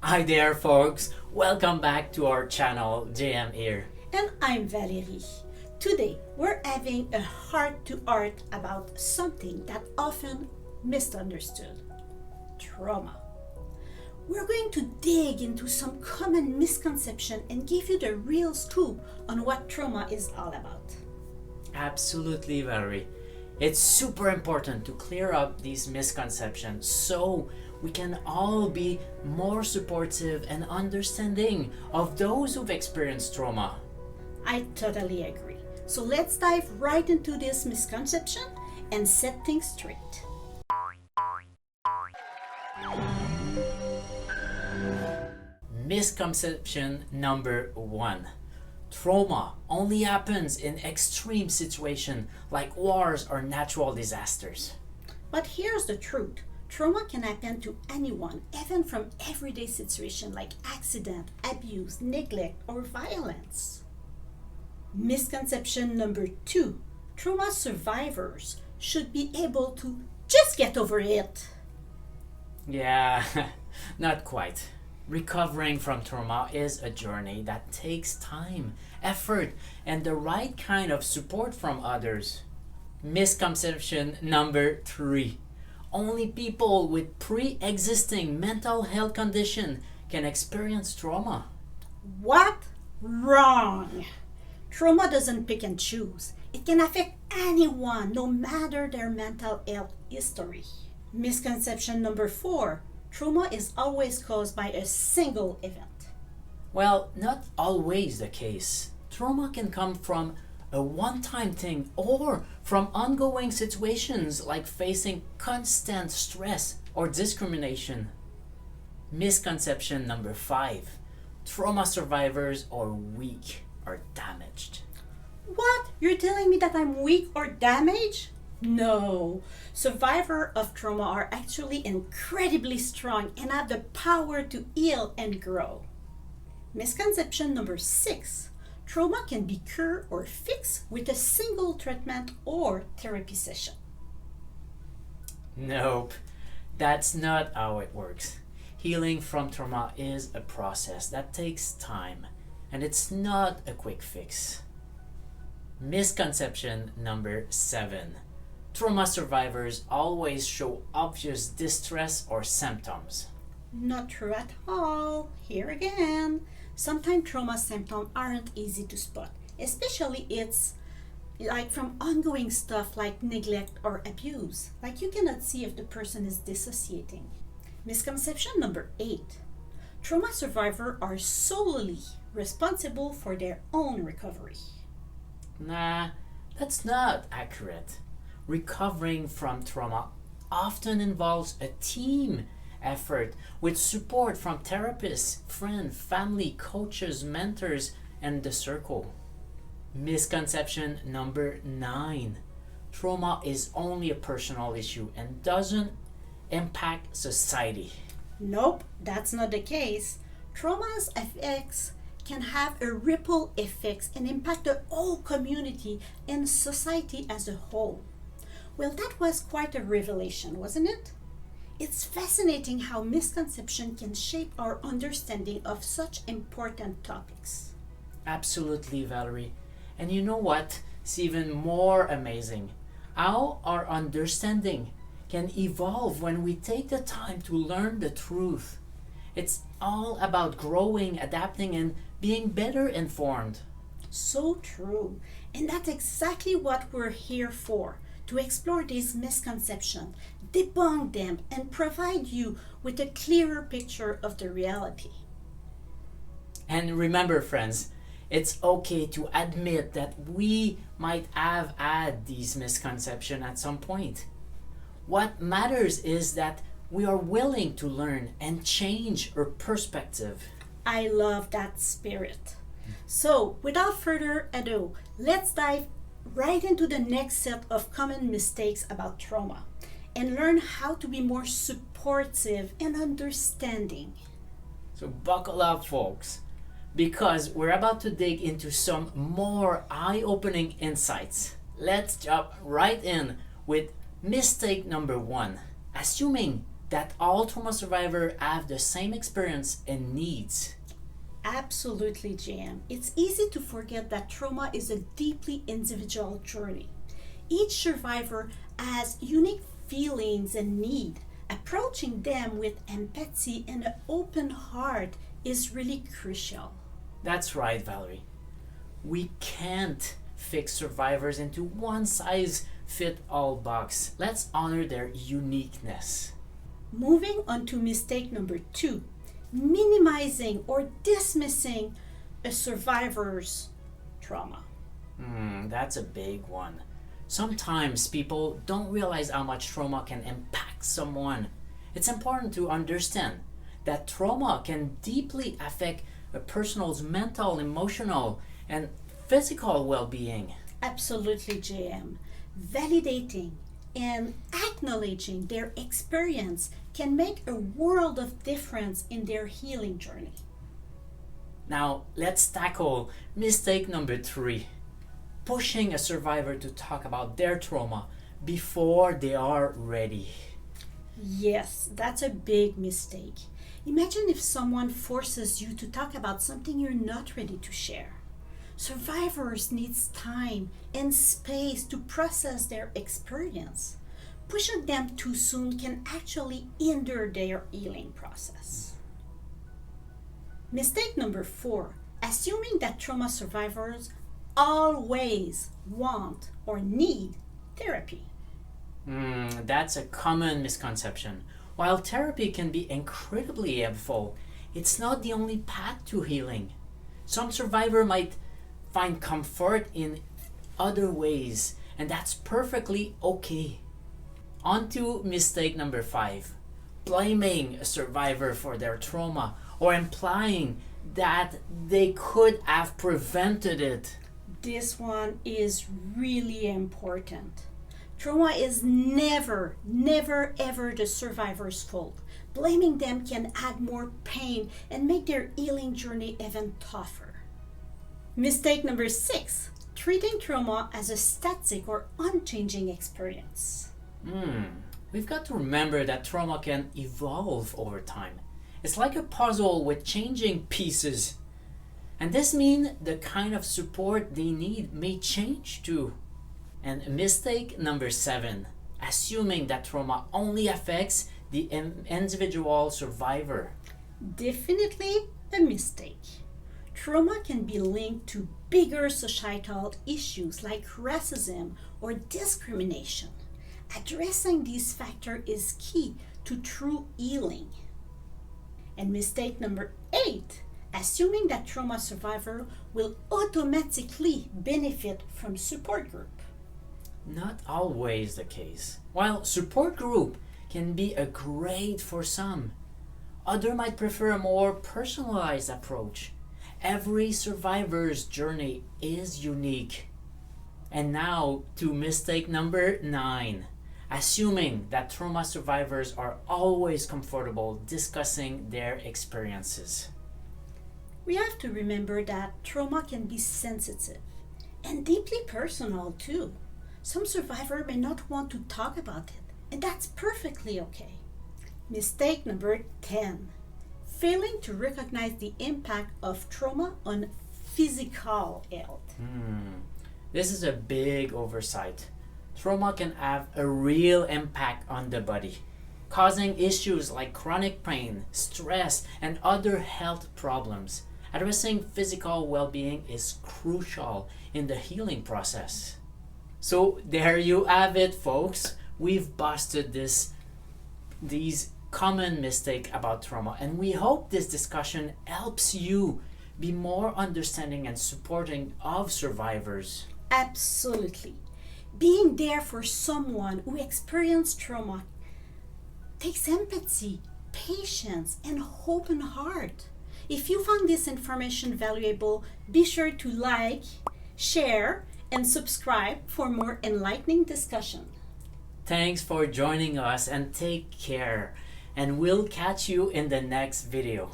Hi there, folks. Welcome back to our channel, JM here. And I'm Valerie. Today, we're having a heart-to-heart about something that often misunderstood: trauma. We're going to dig into some common misconception and give you the real scoop on what trauma is all about. Absolutely, Valerie. It's super important to clear up these misconceptions so we can all be more supportive and understanding of those who've experienced trauma. I totally agree. So let's dive right into this misconception and set things straight. Misconception number 1. Trauma only happens in extreme situations like wars or natural disasters. But here's the truth. Trauma can happen to anyone, even from everyday situations like accident, abuse, neglect, or violence. Misconception number 2. Trauma survivors should be able to just get over it. Yeah, not quite. Recovering from trauma is a journey that takes time, effort, and the right kind of support from others. Misconception number 3. Only people with pre-existing mental health condition can experience trauma. What? Wrong. Trauma doesn't pick and choose. It can affect anyone, no matter their mental health history. Misconception number 4. Trauma is always caused by a single event. Well, not always the case. Trauma can come from a one-time thing or from ongoing situations like facing constant stress or discrimination. Misconception number 5. Trauma survivors are weak or damaged. What? You're telling me that I'm weak or damaged? No. Survivors of trauma are actually incredibly strong and have the power to heal and grow. Misconception number 6. Trauma can be cured or fixed with a single treatment or therapy session. Nope, that's not how it works. Healing from trauma is a process that takes time, and it's not a quick fix. Misconception number 7. Trauma survivors always show obvious distress or symptoms. Not true at all. Here again. Sometimes trauma symptoms aren't easy to spot, especially it's like from ongoing stuff like neglect or abuse. Like you cannot see if the person is dissociating. Misconception number 8. Trauma survivors are solely responsible for their own recovery. Nah, that's not accurate. Recovering from trauma often involves a team effort with support from therapists, friends, family, coaches, mentors, and the circle. Misconception number 9. Trauma is only a personal issue and doesn't impact society. Nope, that's not the case. Trauma's effects can have a ripple effects and impact the whole community and society as a whole. Well, that was quite a revelation, wasn't it? It's fascinating how misconception can shape our understanding of such important topics. Absolutely, Valerie. And you know what? It's even more amazing. How our understanding can evolve when we take the time to learn the truth. It's all about growing, adapting, and being better informed. So true. And that's exactly what we're here for, to explore these misconceptions, debunk them, and provide you with a clearer picture of the reality. And remember, friends, it's okay to admit that we might have had these misconceptions at some point. What matters is that we are willing to learn and change our perspective. I love that spirit. So, without further ado, let's dive right into the next set of common mistakes about trauma and learn how to be more supportive and understanding. So buckle up, folks, because we're about to dig into some more eye-opening insights. Let's jump right in with mistake number 1, assuming that all trauma survivors have the same experience and needs. Absolutely, JM. It's easy to forget that trauma is a deeply individual journey. Each survivor has unique feelings and needs. Approaching them with empathy and an open heart is really crucial. That's right, Valerie. We can't fix survivors into one size fit all box. Let's honor their uniqueness. Moving on to mistake number 2, minimizing or dismissing a survivor's trauma. That's a big one. Sometimes people don't realize how much trauma can impact someone. It's important to understand that trauma can deeply affect a person's mental, emotional, and physical well-being. Absolutely, JM. Validating and acknowledging their experience can make a world of difference in their healing journey. Now, let's tackle mistake number 3. Pushing a survivor to talk about their trauma before they are ready. Yes, that's a big mistake. Imagine if someone forces you to talk about something you're not ready to share. Survivors need time and space to process their experience. Pushing them too soon can actually hinder their healing process. Mistake number 4, assuming that trauma survivors always want or need therapy. That's a common misconception. While therapy can be incredibly helpful, it's not the only path to healing. Some survivor might find comfort in other ways, and that's perfectly okay. On to mistake number 5, blaming a survivor for their trauma or implying that they could have prevented it. This one is really important. Trauma is never ever the survivor's fault. Blaming them can add more pain and make their healing journey even tougher. Mistake number 6, treating trauma as a static or unchanging experience. We've got to remember that trauma can evolve over time. It's like a puzzle with changing pieces. And this means the kind of support they need may change too. And mistake number 7, assuming that trauma only affects the individual survivor. Definitely a mistake. Trauma can be linked to bigger societal issues like racism or discrimination. Addressing these factors is key to true healing. And mistake number 8, assuming that trauma survivor will automatically benefit from support group. Not always the case. While support group can be a great for some, others might prefer a more personalized approach. Every survivor's journey is unique. And now to mistake number 9, assuming that trauma survivors are always comfortable discussing their experiences. We have to remember that trauma can be sensitive and deeply personal too. Some survivors may not want to talk about it, and that's perfectly okay. Mistake number 10, failing to recognize the impact of trauma on physical health. This is a big oversight. Trauma can have a real impact on the body, causing issues like chronic pain, stress, and other health problems. Addressing physical well-being is crucial in the healing process. So there you have it, folks. We've busted these common mistakes about trauma, and we hope this discussion helps you be more understanding and supporting of survivors. Absolutely. Being there for someone who experienced trauma takes empathy, patience, and open heart. If you found this information valuable, be sure to like, share, and subscribe for more enlightening discussion. Thanks for joining us and take care. And we'll catch you in the next video.